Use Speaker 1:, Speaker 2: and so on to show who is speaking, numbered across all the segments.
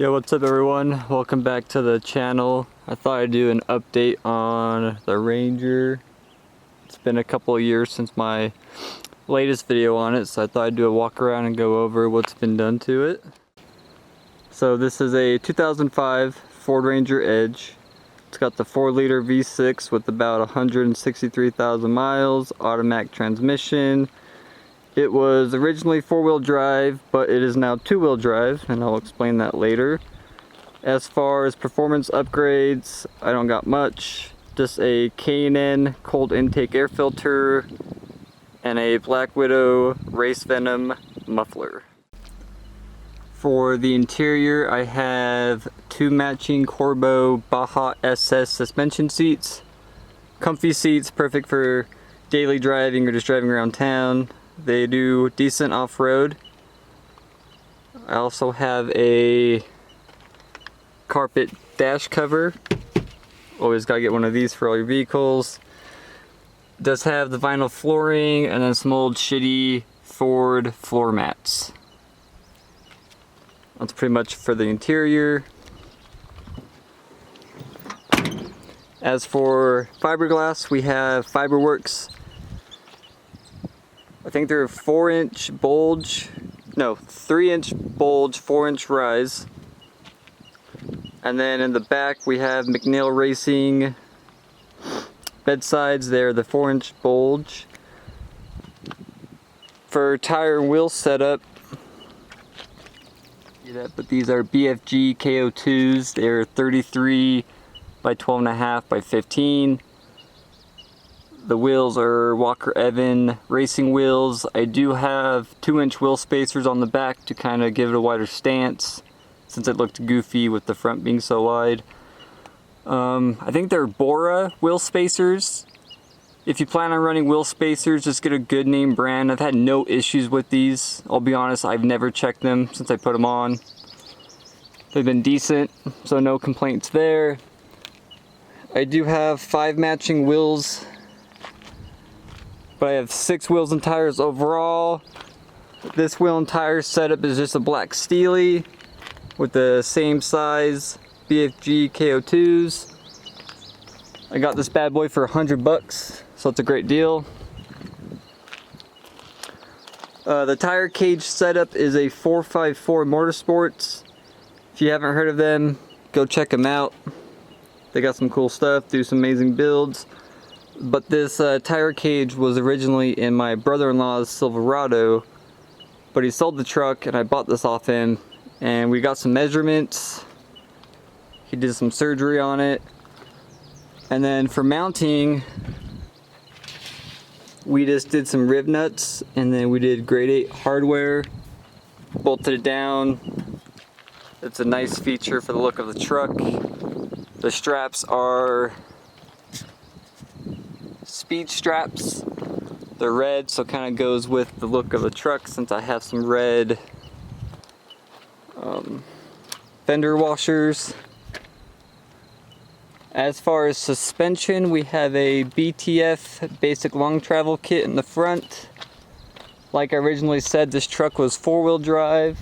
Speaker 1: Yo, what's up everyone? Welcome back to the channel. I thought I'd do an update on the Ranger. It's been a couple of years since my latest video on it, so I thought I'd do a walk around and go over what's been done to it. So this is a 2005 Ford Ranger Edge. It's got the 4-liter V6 with about 163,000 miles, automatic transmission. It was originally 4-wheel drive, but it is now 2-wheel drive, and I'll explain that later. As far as performance upgrades, I don't got much. Just a K&N cold intake air filter and a Black Widow Race Venom muffler. For the interior, I have 2 matching Corbeau Baja SS suspension seats. Comfy seats, perfect for daily driving or just driving around town. They do decent off-road. I also have a carpet dash cover. Always gotta get one of these for all your vehicles. It does have the vinyl flooring and then some old shitty Ford floor mats. That's pretty much for the interior. As for fiberglass, we have Fiberworks. I think they're 4-inch bulge, no, 3-inch bulge, 4-inch rise. And then in the back we have McNeil Racing bedsides. They're the 4-inch bulge. For tire and wheel setup, but these are BFG KO2s. They're 33 by 12.5 by 15. The wheels are Walker Evans racing wheels. I do have 2-inch wheel spacers on the back to kind of give it a wider stance, since it looked goofy with the front being so wide. I think they're Bora wheel spacers. If you plan on running wheel spacers, just get a good name brand. I've had no issues with these. I'll be honest, I've never checked them since I put them on. They've been decent, so no complaints there. I do have 5 matching wheels, but I have 6 wheels and tires overall. This wheel and tire setup is just a black Steely with the same size BFG KO2s. I got this bad boy for $100, so it's a great deal. The tire cage setup is a 454 Motorsports. If you haven't heard of them, go check them out. They got some cool stuff, do some amazing builds. But this tire cage was originally in my brother-in-law's Silverado, but he sold the truck and I bought this off him, and we got some measurements. He did some surgery on it, and then for mounting we just did some rib nuts, and then we did grade 8 hardware, bolted it down. It's a nice feature for the look of the truck. The straps are speed straps. They're red, so it kind of goes with the look of the truck, since I have some red fender washers. As far as suspension, we have a BTF basic long travel kit in the front. Like I originally said, this truck was 4-wheel drive,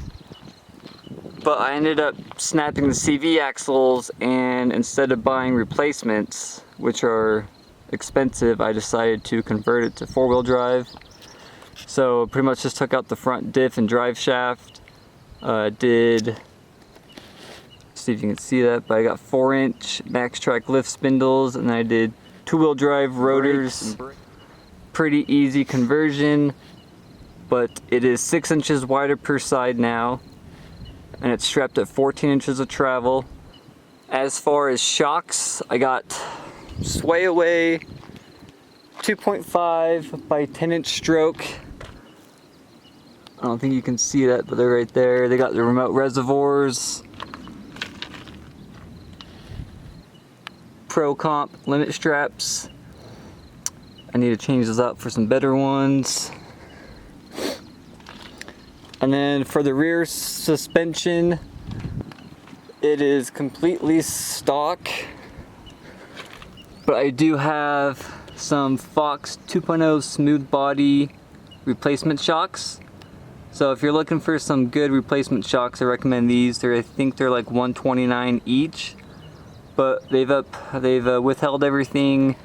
Speaker 1: but I ended up snapping the CV axles, and instead of buying replacements, which are expensive, I decided to convert it to 4-wheel drive. So pretty much just took out the front diff and drive shaft. See if you can see that, but I got 4-inch Max Track lift spindles, and I did 2-wheel drive rotors. Pretty easy conversion, but it is 6 inches wider per side now, and it's strapped at 14 inches of travel. As far as shocks, I got Sway Away 2.5 by 10-inch stroke. I don't think you can see that, but they're right there. They got the remote reservoirs. Pro Comp limit straps. I need to change those out for some better ones. And then for the rear suspension, it is completely stock, but I do have some Fox 2.0 smooth body replacement shocks. So if you're looking for some good replacement shocks, I recommend these. I think they're like $129 each, but they've withheld everything.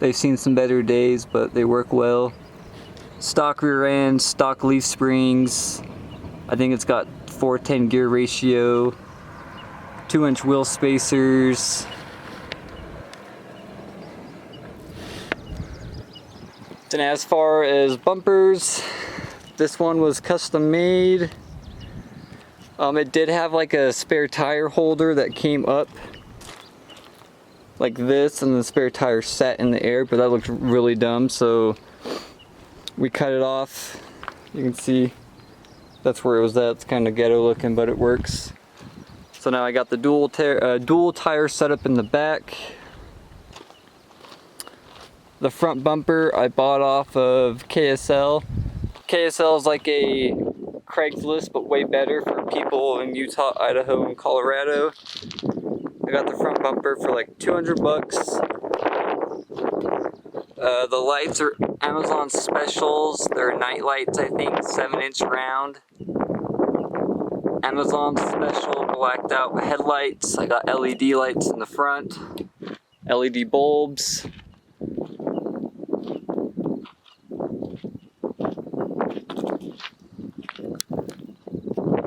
Speaker 1: They've seen some better days, but they work well. Stock rear end, stock leaf springs. I think it's got 4:10 gear ratio, 2-inch wheel spacers. And as far as bumpers, this one was custom made. It did have like a spare tire holder that came up like this, and the spare tire sat in the air, but that looked really dumb, so we cut it off. You can see that's where it was at. It's kind of ghetto looking, but it works. So now I got the dual tire set up in the back. The front bumper I bought off of KSL. KSL is like a Craigslist, but way better for people in Utah, Idaho, and Colorado. I got the front bumper for like 200 bucks. The lights are Amazon specials. They're night lights, I think, 7-inch round. Amazon special blacked out headlights. I got LED lights in the front, LED bulbs.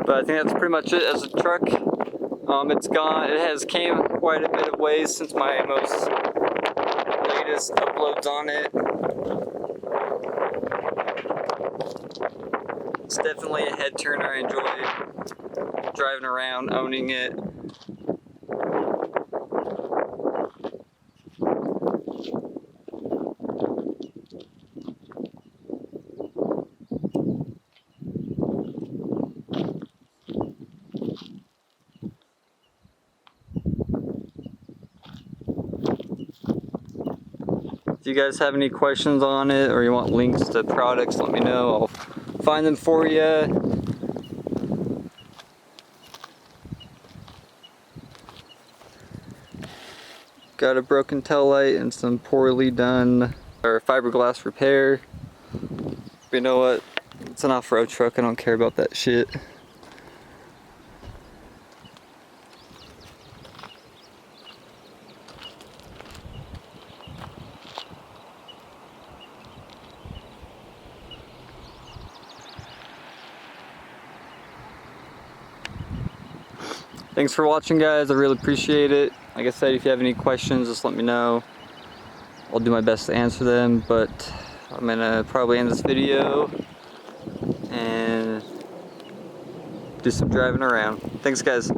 Speaker 1: But I think that's pretty much it as a truck. It came quite a bit of ways since my most latest uploads on it. It's definitely a head turner. I enjoy driving around, owning it. If you guys have any questions on it or you want links to products, let me know. I'll find them for you. Got a broken tail light and some poorly done fiberglass repair. But you know what? It's an off-road truck. I don't care about that shit. Thanks for watching, guys. I really appreciate it. Like I said, if you have any questions, just let me know. I'll do my best to answer them, but I'm gonna probably end this video and do some driving around. Thanks, guys.